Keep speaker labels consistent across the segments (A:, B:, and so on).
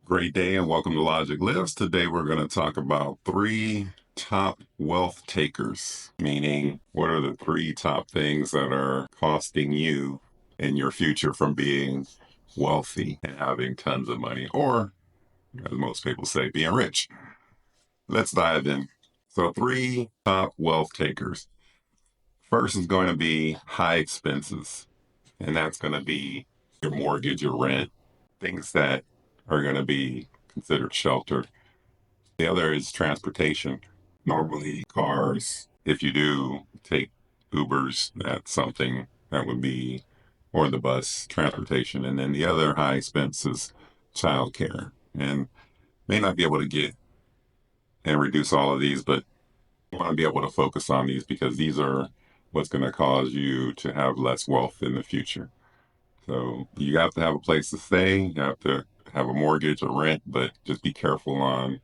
A: Great day and welcome to Logic Lives. Today we're going to talk about three top wealth takers, meaning what are the three top things that are costing you in your future from being wealthy and having tons of money, or as most people say, being rich. Let's dive in. So, three top wealth takers. First is going to be high expenses, and that's going to be your mortgage, your rent, things that are going to be considered shelter. The other is transportation. Normally, cars, if you do take Ubers, that's something that would be, or the bus, transportation. And then the other high expense is childcare. And may not be able to get and reduce all of these, but you want to be able to focus on these because these are what's going to cause you to have less wealth in the future. So you have to have a place to stay, you have to have a mortgage or rent, but just be careful on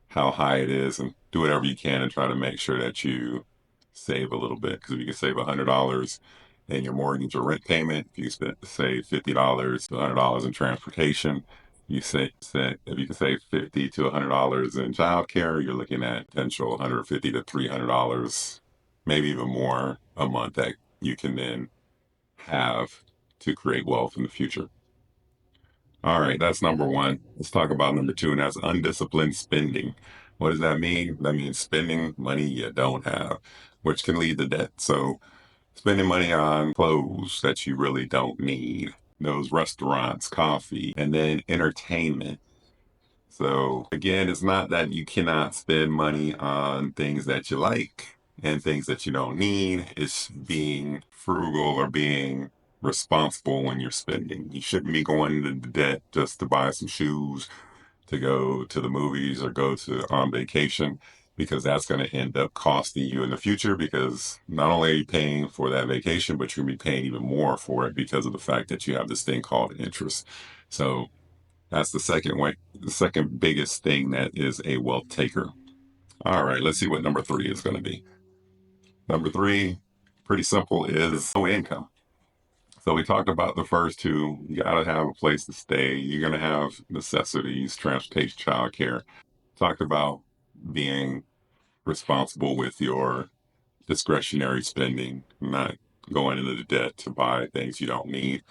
A: how high it is and do whatever you can and try to make sure that you save a little bit. Because if you can save $100 in your mortgage or rent payment, if you save $50 to $100 in transportation, if you can save $50 to $100 in childcare, you're looking at potential $150 to $300, maybe even more a month that you can then have to create wealth in the future. All right, that's number one. Let's talk about number two, and that's undisciplined spending. What does that mean? That means spending money you don't have, which can lead to debt. So, spending money on clothes that you really don't need, those restaurants, coffee, and then entertainment. So, again, it's not that you cannot spend money on things that you like and things that you don't need. It's being frugal or being responsible when you're spending. You shouldn't be going into debt just to buy some shoes, to go to the movies or go to on vacation, because that's going to end up costing you in the future because not only are you paying for that vacation, but you're going to be paying even more for it because of the fact that you have this thing called interest. So that's the second biggest thing that is a wealth taker. All right, let's see what number three is going to be. Number three, pretty simple, is low income. So we talked about the first two. You got to have a place to stay. You're going to have necessities, transportation, childcare. Talked about being responsible with your discretionary spending, not going into the debt to buy things you don't need.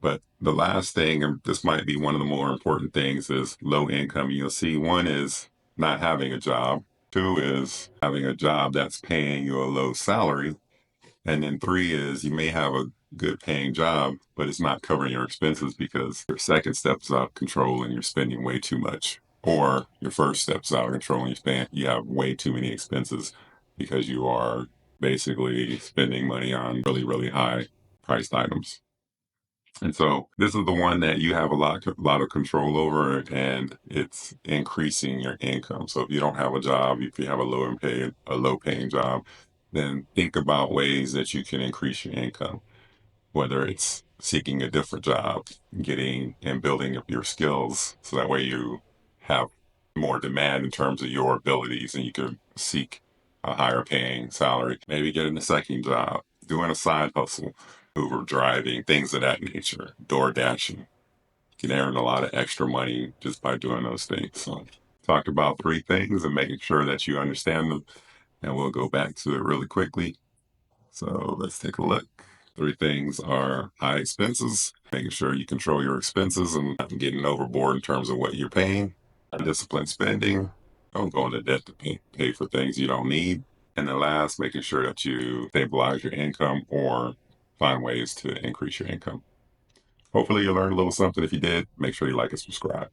A: But the last thing, and this might be one of the more important things, is low income. You'll see one is not having a job. Two is having a job that's paying you a low salary. And then three is you may have a good paying job, but it's not covering your expenses because your second step's out of control and you're spending way too much. Or your first step's out of control and you have way too many expenses because you are basically spending money on really, really high priced items. And so this is the one that you have lot of control over, and it's increasing your income. So if you don't have a job, if you have a low paying job, then think about ways that you can increase your income, whether it's seeking a different job, getting and building up your skills so that way you have more demand in terms of your abilities and you can seek a higher paying salary, maybe getting a second job, doing a side hustle, Uber driving, things of that nature, door dashing. You can earn a lot of extra money just by doing those things. So talk about three things and making sure that you understand them. And we'll go back to it really quickly. So let's take a look. Three things are high expenses, making sure you control your expenses and not getting overboard in terms of what you're paying. Disciplined spending, don't go into debt to pay for things you don't need. And then last, making sure that you stabilize your income or find ways to increase your income. Hopefully you learned a little something. If you did, make sure you like and subscribe.